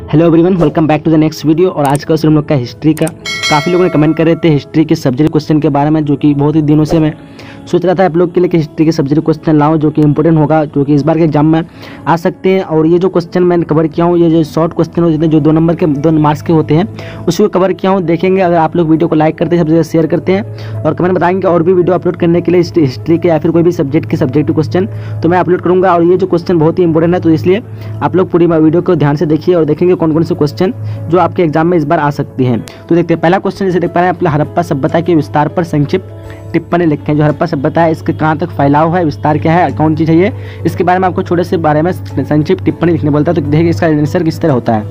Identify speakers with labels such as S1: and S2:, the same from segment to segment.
S1: Hello everyone, welcome back to the next video. और आज का हम लोग का हिस्ट्री का काफ़ी लोगों ने कमेंट कर रहे थे हिस्ट्री के सब्जेक्ट क्वेश्चन के बारे में, जो कि बहुत ही दिनों से मैं सोच रहा था आप लोग के लिए कि हिस्ट्री के सब्जेक्ट क्वेश्चन लाऊं जो कि इंपॉर्टेंट होगा, जो कि इस बार के एग्जाम में आ सकते हैं। और ये जो क्वेश्चन मैंने कवर किया हूँ, ये जो शॉर्ट क्वेश्चन होते हैं जो 2 नंबर के 2 मार्क्स के होते हैं, उसको कवर किया हूँ। देखेंगे अगर आप लोग वीडियो को लाइक करते हैं, सबसे ज़्यादा शेयर करते हैं और कमेंट बताएंगे और भी वीडियो अपलोड करने के लिए हिस्ट्री के या फिर कोई भी सब्जेक्ट के सब्जेक्टिव क्वेश्चन तो मैं अपलोड करूँगा। और ये जो क्वेश्चन बहुत ही इंपॉर्टेंट है, तो इसलिए आप लोग पूरी वीडियो को ध्यान से देखिए और देखेंगे कौन कौन से क्वेश्चन जो आपके एग्जाम में इस बार आ सकती हैं। तो देखते हैं पहला क्वेश्चन, जैसे देख पा रहे हैं, अपना हड़प्पा सभ्यता के विस्तार पर संक्षिप्त टिप्पणी लिखें। जो हड़प्पा सभ्यता है इसके कहाँ तक फैलाव है, विस्तार क्या है, कौन चीज़ है ये, इसके बारे में आपको छोटे से बारे में संक्षिप्त टिप्पणी लिखने बोलता है। तो देखिए इसका आंसर किस तरह होता है।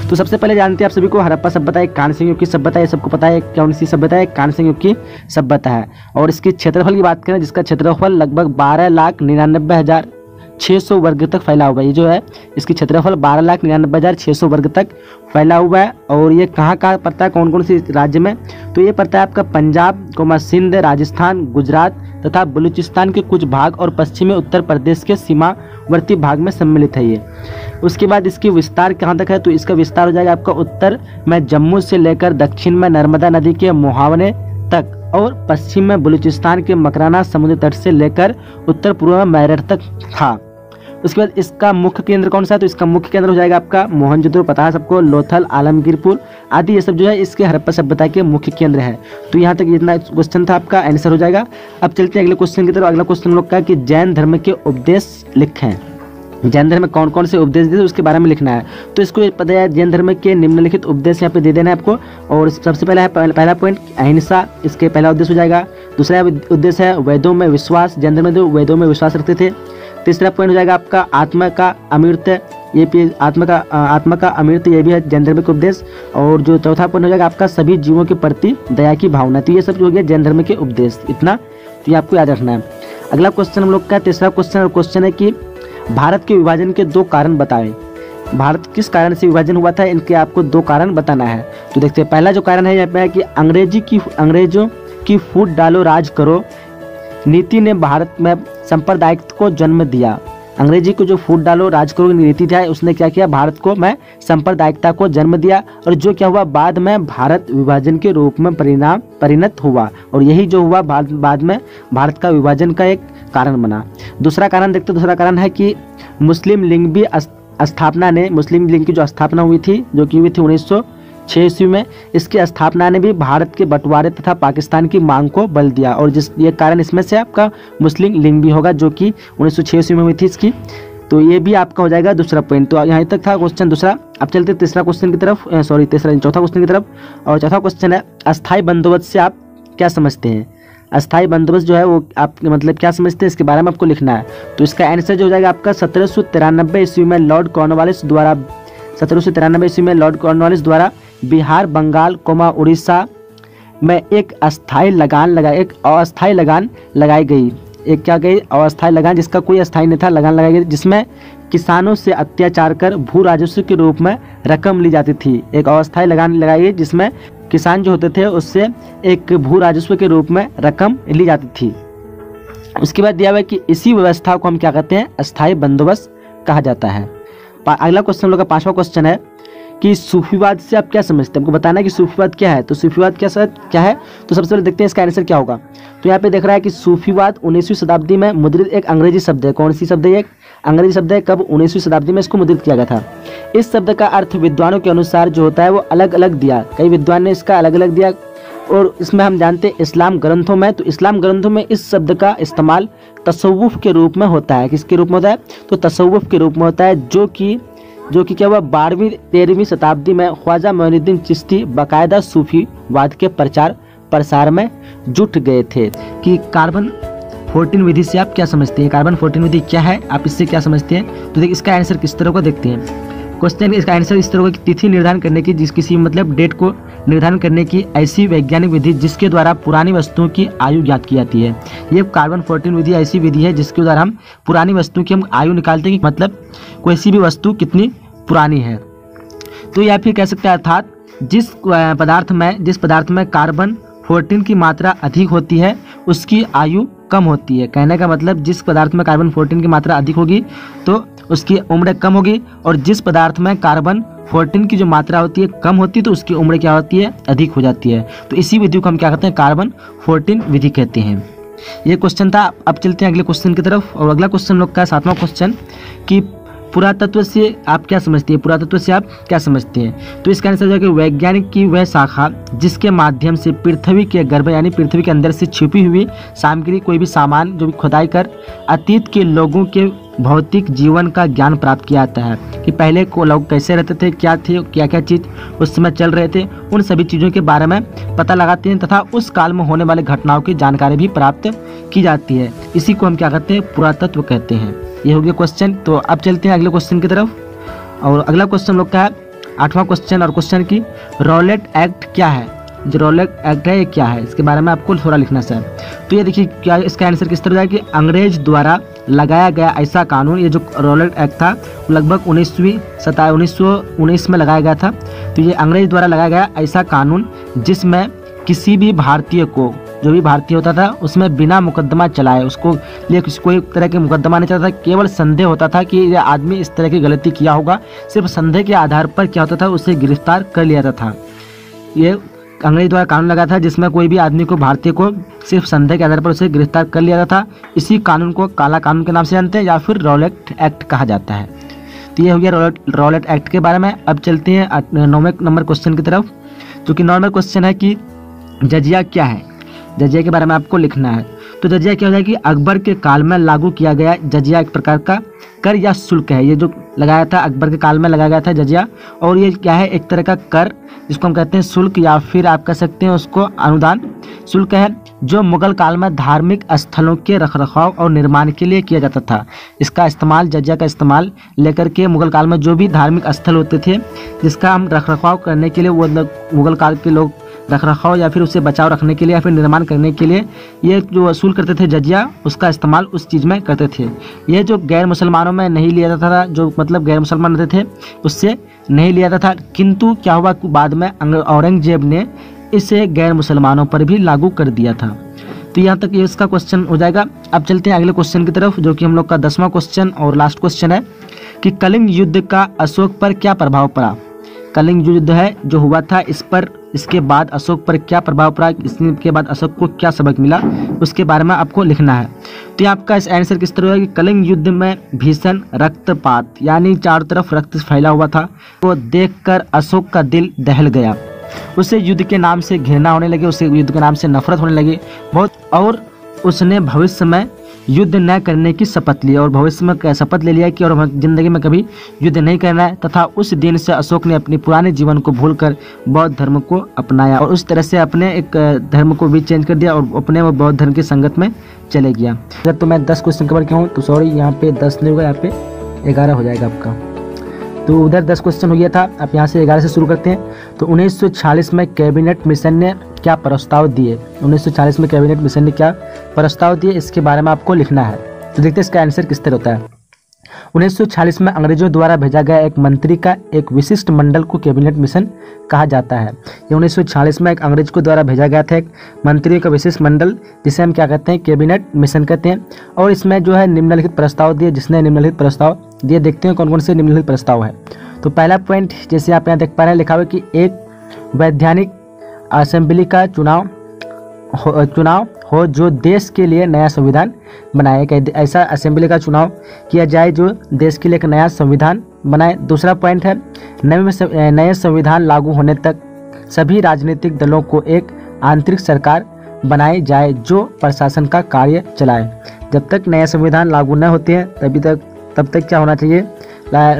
S1: तो सबसे पहले जानते हैं आप सभी को, हड़प्पा सभ्यता एक कांस्य युग की सभ्यता है, सबको पता है कौन सी सभ्यता है, कांस्य युग की सभ्यता है। और इसकी क्षेत्रफल की बात करें, जिसका क्षेत्रफल लगभग 12,99,600 वर्ग तक फैला हुआ है। ये जो है इसकी क्षेत्रफल 12,99,600 वर्ग तक फैला हुआ है। और ये कहाँ कहाँ पड़ता है, कौन कौन सी राज्य में, तो ये पड़ता है आपका पंजाब, सिंध, राजस्थान, गुजरात तथा बलूचिस्तान के कुछ भाग और पश्चिमी उत्तर प्रदेश के सीमावर्ती भाग में सम्मिलित है ये। उसके बाद इसकी विस्तार कहाँ तक है, तो इसका विस्तार हो जाएगा आपका उत्तर में जम्मू से लेकर दक्षिण में नर्मदा नदी के मोहावने तक और पश्चिम में बलूचिस्तान के मकराना समुद्र तट से लेकर उत्तर पूर्व में मेरठ तक था। उसके बाद इसका मुख्य केंद्र कौन सा है, तो इसका मुख्य केंद्र हो जाएगा आपका मोहनजोदड़ो, पता है सबको, लोथल, आलमगीरपुर आदि, ये सब जो है इसके हड़प्पा सभ्यता के मुख्य केंद्र है। तो यहाँ तक जितना क्वेश्चन था आपका आंसर हो जाएगा। अब चलते हैं अगले क्वेश्चन की तरफ। अगला क्वेश्चन हम लोग का कि जैन धर्म के उपदेश लिखें। जैन धर्म में कौन कौन से उपदेश दिए उसके बारे में लिखना है। तो इसको पता है, जैन धर्म के निम्नलिखित उपदेश यहाँ पे दे देना है आपको। और सबसे पहला है पहला पॉइंट अहिंसा, इसके पहला उद्देश्य हो जाएगा। दूसरा उद्देश्य है वेदों में विश्वास, जैन धर्म में जो वेदों में विश्वास रखते थे। तीसरा पॉइंट हो जाएगा आपका आत्मा का अमृत, ये भी आत्मा का अमृत, ये भी है जैन धर्म के उपदेश। और जो चौथा पॉइंट हो जाएगा आपका सभी जीवों के प्रति दया की भावना। तो ये सब जो हो गया जैन धर्म के उपदेश, इतना तो ये आपको याद रखना है। अगला क्वेश्चन हम लोग का तीसरा क्वेश्चन है कि भारत के विभाजन के 2 कारण बताएं। भारत किस कारण से विभाजन हुआ था, इनके आपको 2 कारण बताना है। तो देखते हैं पहला जो कारण है यहाँ पे है कि अंग्रेजों की फूट डालो राज करो नीति ने भारत में सांप्रदायिकता को जन्म दिया। अंग्रेजी को जो फूट डालो राज करो नीति था, उसने क्या किया, भारत को में सांप्रदायिकता को जन्म दिया। और जो क्या हुआ, बाद में भारत विभाजन के रूप में परिणत हुआ। और यही जो हुआ बाद में भारत का विभाजन का एक कारण बना। दूसरा कारण देखते, दूसरा कारण है कि मुस्लिम लीग की जो स्थापना हुई थी, जो कि हुई थी 1906 ईस्वी में, इसकी स्थापना ने भी भारत के बंटवारे तथा पाकिस्तान की मांग को बल दिया। और ये कारण इसमें से आपका मुस्लिम लीग भी होगा, जो कि 1906 ईस्वी में हुई थी इसकी। तो ये भी आपका हो जाएगा दूसरा पॉइंट। तो यहाँ तक था क्वेश्चन दूसरा। अब चलते चौथा क्वेश्चन की तरफ। और चौथा क्वेश्चन है अस्थायी बंदोबस्त से आप क्या समझते हैं। अस्थायी बंदोबस्त जो है वो आप मतलब क्या समझते हैं, इसके बारे में आपको लिखना है। तो इसका आंसर जो हो जाएगा आपका 1793 ईस्वी में लॉर्ड कॉर्नवालिस द्वारा बिहार, बंगाल, उड़ीसा में एक अस्थायी लगान लगाई गई। एक क्या गई, अस्थायी लगान, जिसका कोई स्थायी नहीं था, लगान लगाई गई, जिसमें किसानों से अत्याचार कर भू राजस्व के रूप में रकम ली जाती थी। एक अस्थायी लगान लगाई गई जिसमें किसान जो होते थे उससे एक भू राजस्व के रूप में रकम ली जाती थी। उसके बाद दिया हुआ है कि इसी व्यवस्था को हम क्या कहते हैं, अस्थायी बंदोबस्त कहा जाता है। अगला क्वेश्चन हम लोग का 5वां क्वेश्चन है कि सूफीवाद से आप क्या समझते हैं। हमको बताना है कि सूफीवाद क्या है। तो सूफीवाद क्या है, तो सबसे पहले देखते हैं इसका आंसर क्या होगा। तो यहाँ पे देख रहा है कि सूफीवाद 19वीं शताब्दी में मुद्रित एक अंग्रेजी शब्द है। कौन सी शब्द है, एक अंग्रेजी शब्द है। कब, 19वीं शताब्दी में इसको मुद्रित किया गया था। इस शब्द का अर्थ विद्वानों के अनुसार जो होता है वो अलग अलग दिया, कई विद्वान ने इसका अलग अलग दिया। और इसमें हम जानते हैं इस्लाम ग्रंथों में, तो इस्लाम ग्रंथों में इस शब्द का इस्तेमाल तसव्वुफ के रूप में होता है। किसके रूप में होता है, तो तसव्वुफ के रूप में होता है, जो कि क्या हुआ 12वीं 13वीं शताब्दी में ख्वाजा मोइनुद्दीन चिश्ती बाकायदा सूफीवाद के प्रचार प्रसार में जुट गए थे। कि कार्बन 14 विधि से आप क्या समझते हैं, कार्बन 14 विधि क्या है, आप इससे क्या समझते हैं। तो देखिए इसका आंसर किस तरह को देखते हैं। क्वेश्चन इसका आंसर इस तरह की तिथि निर्धारण करने की, किसी मतलब डेट को निर्धारण करने की ऐसी वैज्ञानिक विधि जिसके द्वारा पुरानी वस्तुओं की आयु ज्ञात की जाती है। ये कार्बन 14 विधि ऐसी विधि है जिसके द्वारा हम पुरानी वस्तु की हम आयु निकालते हैं, कि मतलब कोई सी भी वस्तु कितनी पुरानी है। तो या फिर कह सकते हैं अर्थात जिस पदार्थ में कार्बन 14 की मात्रा अधिक होती है उसकी आयु कम होती है। कहने का मतलब जिस पदार्थ में कार्बन 14 की मात्रा अधिक होगी तो उसकी उम्र कम होगी, और जिस पदार्थ में कार्बन 14 की जो मात्रा होती है कम होती है तो उसकी उम्र क्या होती है, अधिक हो जाती है। तो इसी विधि को हम क्या कहते हैं, कार्बन 14 विधि कहते हैं। ये क्वेश्चन था। अब चलते हैं अगले क्वेश्चन की तरफ। और अगला क्वेश्चन लोग का 7वां क्वेश्चन कि पुरातत्व से आप क्या समझते हैं, पुरातत्व से आप क्या समझते हैं। तो इसका आंसर हो जाएगा वैज्ञानिक की वह शाखा जिसके माध्यम से पृथ्वी के गर्भ यानी पृथ्वी के अंदर से छिपी हुई सामग्री, कोई भी सामान जो भी खुदाई कर अतीत के लोगों के भौतिक जीवन का ज्ञान प्राप्त किया जाता है, कि पहले को लोग कैसे रहते थे, क्या थे, क्या क्या चीज़ उस समय चल रहे थे, उन सभी चीज़ों के बारे में पता लगाते हैं तथा उस काल में होने वाले घटनाओं की जानकारी भी प्राप्त की जाती है। इसी को हम क्या कहते हैं, पुरातत्व कहते हैं। ये हो गया क्वेश्चन। तो अब चलते हैं अगले क्वेश्चन की तरफ। और अगला क्वेश्चन लोग का है 8वां क्वेश्चन, और क्वेश्चन की रॉलेट एक्ट क्या है। जो रॉलेट एक्ट है ये क्या है, इसके बारे में आपको थोड़ा लिखना है। तो ये देखिए क्या इसका आंसर किस तरह है कि अंग्रेज द्वारा लगाया गया ऐसा कानून, ये जो रॉलेट एक्ट था लगभग 1919 में लगाया गया था। तो ये अंग्रेज द्वारा लगाया गया ऐसा कानून जिसमें किसी भी भारतीय को, जो भी भारतीय होता था उसमें बिना मुकदमा चलाए, उसको लिए कोई तरह के मुकदमा नहीं चलता था, केवल संदेह होता था कि ये आदमी इस तरह की गलती किया होगा, सिर्फ संदेह के आधार पर क्या होता था उसे गिरफ्तार कर लिया जाता था। ये अंग्रेज द्वारा कानून लगा था जिसमें कोई भी आदमी को, भारतीय को सिर्फ संदेह के आधार पर उसे गिरफ्तार कर लिया जाता था। इसी कानून को काला कानून के नाम से जानते हैं या फिर रॉलेट एक्ट कहा जाता है। तो ये हो गया रॉलेट एक्ट के बारे में। अब चलते हैं 9वें नंबर क्वेश्चन की तरफ, जो कि नॉर्मल क्वेश्चन है कि जजिया क्या है। जजिया के बारे में आपको लिखना है। तो जजिया क्या होता है कि अकबर के काल में लागू किया गया जजिया एक प्रकार का कर या शुल्क है। ये जो लगाया था अकबर के काल में लगाया गया था जजिया, और ये क्या है, एक तरह का कर जिसको हम कहते हैं शुल्क, या फिर आप कह सकते हैं उसको अनुदान शुल्क है, जो मुगल काल में धार्मिक स्थलों के रखरखाव और निर्माण के लिए किया जाता था। इसका इस्तेमाल, जजिया का इस्तेमाल लेकर के मुगल काल में जो भी धार्मिक स्थल होते थे जिसका हम रखरखाव करने के लिए, वो मुगल काल के लोग रखरखाव या फिर उसे बचाव रखने के लिए या फिर निर्माण करने के लिए ये जो वसूल करते थे जजिया, उसका इस्तेमाल उस चीज़ में करते थे। ये जो गैर मुसलमानों में नहीं लिया जाता था, जो मतलब गैर मुसलमान रहते थे उससे नहीं लिया जाता था, किंतु क्या हुआ कि बाद में औरंगजेब ने इसे गैर मुसलमानों पर भी लागू कर दिया था। तो यहाँ तक ये इसका क्वेश्चन हो जाएगा। अब चलते हैं अगले क्वेश्चन की तरफ, जो कि हम लोग का 10वां क्वेश्चन और लास्ट क्वेश्चन है कि कलिंग युद्ध का अशोक पर क्या प्रभाव पड़ा। कलिंग युद्ध है जो हुआ था, इस पर इसके बाद अशोक पर क्या प्रभाव पड़ा, इसके बाद अशोक को क्या सबक मिला, उसके बारे में आपको लिखना है। तो ये आपका इस आंसर किस तरह है कि कलिंग युद्ध में भीषण रक्तपात यानी चारों तरफ रक्त फैला हुआ था, वो देखकर अशोक का दिल दहल गया। उसे युद्ध के नाम से घृणा होने लगी, उसे युद्ध के नाम से नफरत होने लगी बहुत, और उसने भविष्य में युद्ध न करने की शपथ ली, और भविष्य में शपथ ले लिया कि और हम जिंदगी में कभी युद्ध नहीं करना है। तथा उस दिन से अशोक ने अपने पुराने जीवन को भूलकर बौद्ध धर्म को अपनाया, और उस तरह से अपने एक धर्म को भी चेंज कर दिया और अपने वो बौद्ध धर्म की संगत में चले गया। जब तो मैं 10 क्वेश्चन कवर किया हूँ, तो सॉरी यहाँ पे 10 नहीं होगा, यहाँ पे 11 हो जाएगा आपका। तो उधर 10 क्वेश्चन हो गया था, अब यहाँ से 11 से शुरू करते हैं। तो 1946 में कैबिनेट मिशन ने क्या प्रस्ताव दिए। 1946 में कैबिनेट मिशन ने क्या प्रस्ताव दिए, इसके बारे में आपको लिखना है। तो देखते हैं इसका आंसर किस तरह होता है। 1946 में अंग्रेजों द्वारा भेजा गया एक मंत्री का एक विशिष्ट मंडल को कैबिनेट मिशन कहा जाता है। ये 1946 में एक अंग्रेज को द्वारा भेजा गया था एक मंत्रियों का विशिष्ट मंडल, जिसे हम क्या कहते हैं, कैबिनेट मिशन कहते हैं। और इसमें जो है निम्नलिखित प्रस्ताव दिए, जिसने निम्नलिखित प्रस्ताव दिए, देखते हैं कौन कौन से निम्नलिखित प्रस्ताव है। तो पहला पॉइंट जैसे आप यहाँ देख पा रहे हैं, लिखा हुआ कि एक वैधानिक असेंबली का चुनाव हो जो देश के लिए नया संविधान बनाए। एक ऐसा असेंबली का चुनाव किया जाए जो देश के लिए एक नया संविधान बनाए। दूसरा पॉइंट है नए संविधान लागू होने तक सभी राजनीतिक दलों को एक आंतरिक सरकार बनाई जाए जो प्रशासन का कार्य चलाए। जब तक नया संविधान लागू न होते हैं तब तक क्या होना चाहिए,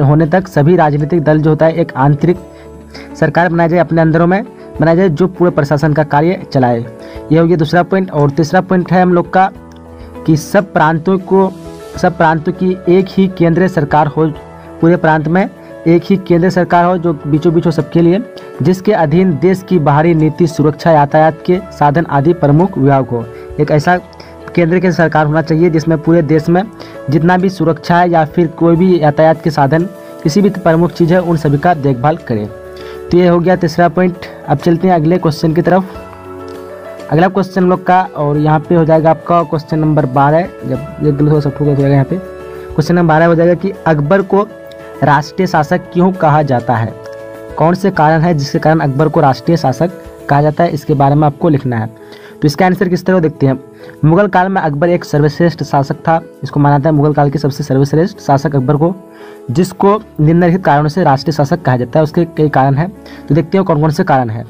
S1: होने तक सभी राजनीतिक दल जो होता है एक आंतरिक सरकार बनाई जाए, अपने अंदरों में बनाया जाए जो पूरे प्रशासन का कार्य चलाए। यह हो गया दूसरा पॉइंट। और तीसरा पॉइंट है हम लोग का कि सब प्रांतों की एक ही केंद्रीय सरकार हो, पूरे प्रांत में एक ही केंद्रीय सरकार हो जो बीचों बीच हो सबके लिए, जिसके अधीन देश की बाहरी नीति, सुरक्षा, यातायात के साधन आदि प्रमुख विभाग हो। एक ऐसा केंद्र की सरकार होना चाहिए जिसमें पूरे देश में जितना भी सुरक्षा है या फिर कोई भी यातायात के साधन, किसी भी प्रमुख चीज़ है, उन सभी का देखभाल करें। तो ये हो गया तीसरा पॉइंट। अब चलते हैं अगले क्वेश्चन की तरफ। अगला क्वेश्चन लोग का, और यहाँ पे हो जाएगा आपका क्वेश्चन नंबर 12। जब ये गलत हो सब हो जाएगा, यहाँ पे क्वेश्चन नंबर 12 हो जाएगा कि अकबर को राष्ट्रीय शासक क्यों कहा जाता है। कौन से कारण है जिसके कारण अकबर को राष्ट्रीय शासक कहा जाता है, इसके बारे में आपको लिखना है। तो इसका आंसर किस तरह देखते हैं। मुगल काल में अकबर एक सर्वश्रेष्ठ शासक था। इसको माना जाता है मुगल काल के सबसे सर्वश्रेष्ठ शासक अकबर को, जिसको निम्नलिखित कारणों से राष्ट्रीय शासक कहा जाता है। उसके कई कारण हैं, तो देखते हैं कौन कौन से कारण हैं।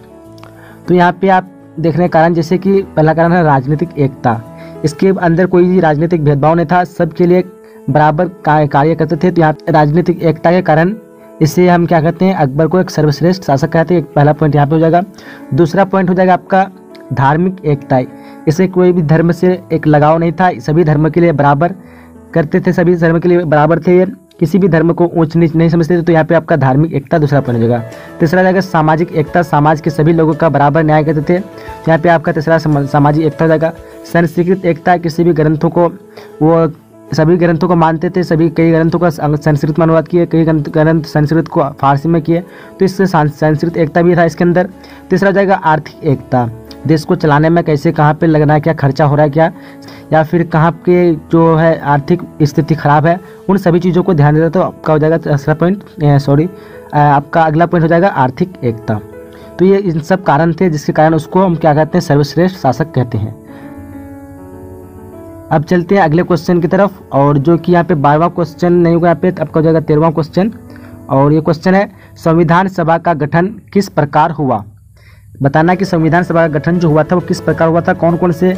S1: तो यहाँ पे आप देख रहे हैं कारण, जैसे कि पहला कारण है राजनीतिक एकता। इसके अंदर कोई भी राजनीतिक भेदभाव नहीं था, सबके लिए बराबर कार्य करते थे। तो यहाँ राजनीतिक एकता के कारण इसे हम क्या कहते हैं, अकबर को एक सर्वश्रेष्ठ शासक कहते हैं। एक पहला पॉइंट यहाँ पे हो जाएगा। दूसरा पॉइंट हो जाएगा आपका धार्मिक एकता। इसे कोई भी धर्म से एक लगाव नहीं था, सभी धर्म के लिए बराबर करते थे, सभी धर्म के लिए बराबर थे, ये किसी भी धर्म को ऊंच नीच नहीं समझते थे। तो यहाँ पे आपका धार्मिक एकता दूसरा पॉइंट हो जाएगा। तीसरा जाएगा सामाजिक एकता, समाज के सभी लोगों का बराबर न्याय करते थे। यहाँ पे आपका तीसरा सामाजिक एकता हो जाएगा। संस्कृत एकता, किसी भी ग्रंथों को वो सभी ग्रंथों को मानते थे, सभी कई ग्रंथों का संस्कृत में अनुवाद किए, कई ग्रंथ संस्कृत को फारसी में किए, तो इससे संस्कृत एकता भी था इसके अंदर। तीसरा हो जाएगा आर्थिक एकता, देश को चलाने में कैसे कहाँ पे लगना है, क्या खर्चा हो रहा है क्या, या फिर कहाँ के जो है आर्थिक स्थिति खराब है, उन सभी चीज़ों को ध्यान देता। तो आपका हो जाएगा तीसरा पॉइंट, आपका अगला पॉइंट हो जाएगा आर्थिक एकता। तो ये इन सब कारण थे जिसके कारण उसको हम क्या कहते हैं, सर्वश्रेष्ठ शासक कहते हैं। अब चलते हैं अगले क्वेश्चन की तरफ, और जो कि यहाँ पे 12वां क्वेश्चन नहीं होगा, यहाँ पे आपका हो जाएगा 13वां क्वेश्चन। और ये क्वेश्चन है संविधान सभा का गठन किस प्रकार हुआ। बताना कि संविधान सभा का गठन जो हुआ था वो किस प्रकार हुआ था, कौन कौन से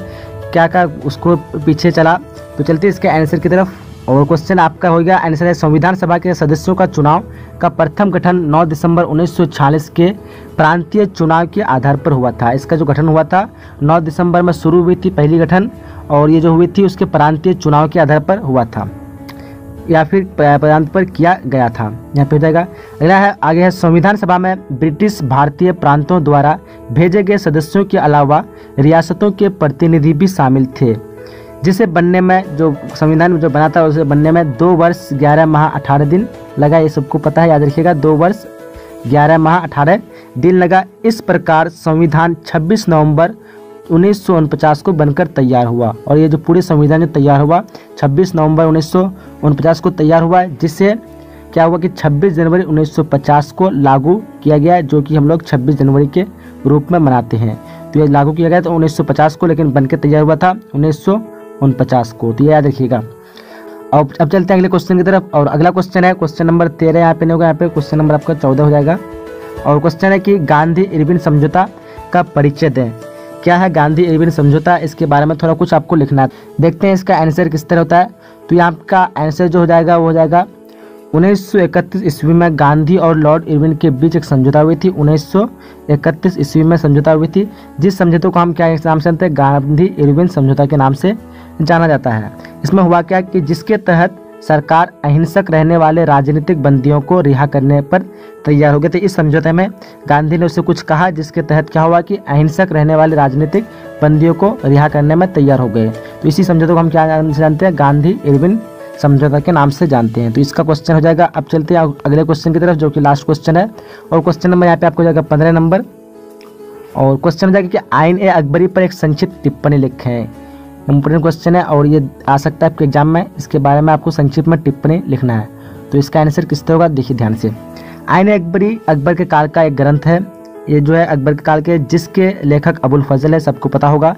S1: क्या क्या उसको पीछे चला। तो चलते इसके आंसर की तरफ, और क्वेश्चन आपका हो गया आंसर है संविधान सभा के सदस्यों का चुनाव का प्रथम गठन 9 दिसंबर 1946 के प्रांतीय चुनाव के आधार पर हुआ था। इसका जो गठन हुआ था 9 दिसंबर में शुरू हुई थी पहली गठन, और ये जो हुई थी उसके प्रांतीय चुनाव के आधार पर हुआ था, या फिर प्रांत पर किया गया था। यहाँ पे हो जाएगा। अगला है, आगे है संविधान सभा में ब्रिटिश भारतीय प्रांतों द्वारा भेजे गए सदस्यों के अलावा रियासतों के प्रतिनिधि भी शामिल थे, जिसे बनने में, जो संविधान जो बना था उसे बनने में 2 वर्ष 11 माह 18 दिन लगा। ये सबको पता है, याद रखिएगा, 2 वर्ष 11 माह 18 दिन लगा। इस प्रकार संविधान 26 नवंबर 1949 को बनकर तैयार हुआ, और ये जो पूरे संविधान जो तैयार हुआ 26 नवंबर 1949 को तैयार हुआ, जिससे क्या हुआ कि 26 जनवरी 1950 को लागू किया गया, जो कि हम लोग 26 जनवरी के रूप में मनाते हैं। तो ये लागू किया गया था 1950 को, लेकिन बनकर तैयार हुआ था 1949 को। तो ये याद रखिएगा। अब चलते हैं अगले क्वेश्चन की तरफ, और अगला क्वेश्चन है क्वेश्चन नंबर 13। यहाँ पे नहीं होगा, यहाँ पे क्वेश्चन नंबर आपका 14 हो जाएगा। और क्वेश्चन है कि गांधी इरविन समझौता का परिचय दें। क्या है गांधी इरविन समझौता, इसके बारे में थोड़ा कुछ आपको लिखना है। देखते हैं इसका आंसर किस तरह होता है। तो यहाँ का आंसर जो हो जाएगा वो हो जाएगा 1931 ईस्वी में गांधी और लॉर्ड इरविन के बीच एक समझौता हुई थी। 1931 ईस्वी में समझौता हुई थी, जिस समझौते को हम क्या नाम से जानते हैं, गांधी इरविन समझौता के नाम से जाना जाता है। इसमें हुआ क्या कि जिसके तहत सरकार अहिंसक रहने वाले राजनीतिक बंदियों को रिहा करने पर तैयार हो गए थे। इस समझौते में गांधी ने उससे कुछ कहा, जिसके तहत क्या हुआ कि अहिंसक रहने वाले राजनीतिक बंदियों को रिहा करने में तैयार हो गए। तो इसी समझौते को हम क्या नाम से जानते हैं, गांधी इरविन समझौता के नाम से जानते हैं। तो इसका क्वेश्चन हो जाएगा। अब चलते हैं अगले क्वेश्चन की तरफ, जो कि लास्ट क्वेश्चन है, और क्वेश्चन नंबर यहाँ पे आपको हो जाएगा 15 नंबर। और क्वेश्चन हो जाएगा कि आइन ए अकबरी पर एक संक्षिप्त टिप्पणी लिखें। इम्पोर्टेंट क्वेश्चन है, और ये आ सकता है आपके एग्जाम में, इसके बारे में आपको संक्षिप्त में टिप्पणी लिखना है। तो इसका आंसर किस तरह होगा, देखिए ध्यान से। आइन ए अकबरी अकबर के काल का एक ग्रंथ है। ये जो है अकबर के काल के, जिसके लेखक अबुल फजल है, सबको पता होगा।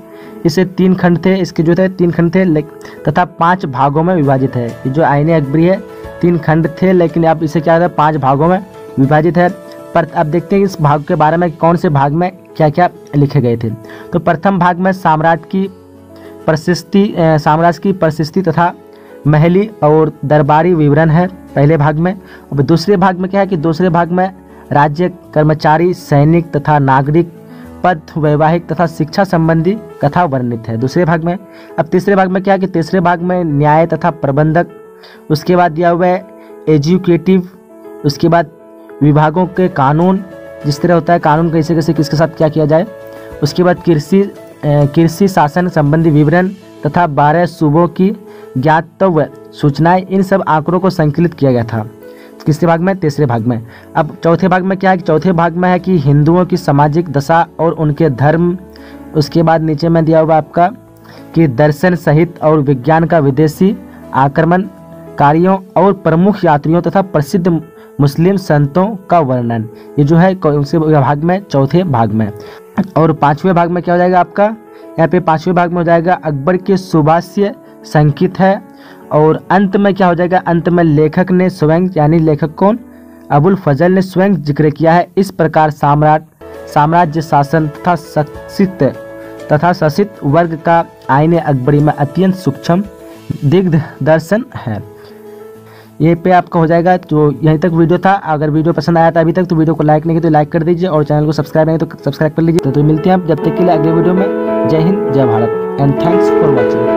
S1: इसे 3 खंड थे, इसके जो थे 3 खंड थे तथा 5 भागों में विभाजित है। ये जो आइन ए अकबरी है 3 खंड थे, लेकिन अब इसे क्या है 5 भागों में विभाजित है। पर अब देखते हैं इस भाग के बारे में, कौन से भाग में क्या क्या लिखे गए थे। तो प्रथम भाग में साम्राज्य की प्रशस्ति तथा महली और दरबारी विवरण है पहले भाग में। और दूसरे भाग में क्या है कि दूसरे भाग में राज्य कर्मचारी, सैनिक तथा नागरिक, पद, वैवाहिक तथा शिक्षा संबंधी कथा वर्णित है दूसरे भाग में। अब तीसरे भाग में क्या है कि तीसरे भाग में न्याय तथा प्रबंधक, उसके बाद दिया हुआ है एजुकेटिव, उसके बाद विभागों के कानून, जिस तरह होता है कानून कैसे कैसे किसके साथ क्या किया जाए, उसके बाद कृषि शासन संबंधी विवरण तथा 12 सूबों की ज्ञातव्य सूचनाएं, इन सब आंकड़ों को संकलित किया गया था। किसके भाग में, तीसरे भाग में। अब चौथे भाग में क्या है कि चौथे भाग में है कि हिंदुओं की सामाजिक दशा और उनके धर्म उसके बाद नीचे में दिया हुआ आपका कि दर्शन सहित और विज्ञान का विदेशी आक्रमणकारियों और प्रमुख यात्रियों तथा प्रसिद्ध मुस्लिम संतों का वर्णन। ये जो है उसी भाग में, चौथे भाग में। और पांचवें भाग में क्या हो जाएगा आपका, यहाँ पे पांचवें भाग में हो जाएगा अकबर के सुभाष्य संकित है। और अंत में क्या हो जाएगा, अंत में लेखक ने स्वयं, यानी लेखक कौन, अबुल फजल ने स्वयं जिक्र किया है। इस प्रकार साम्राज्य शासन तथा शासित वर्ग का आईने अकबरी में अत्यंत सूक्ष्म दिग्दर्शन है। ये पे आपका हो जाएगा। तो यहीं तक वीडियो था। अगर वीडियो पसंद आया था अभी तक तो वीडियो को लाइक नहीं किया तो लाइक कर दीजिए, और चैनल को सब्सक्राइब नहीं तो सब्सक्राइब कर लीजिए। तो मिलते हैं आप जब तक के लिए अगले वीडियो में। जय हिंद, जय Bharat and thanks for watching.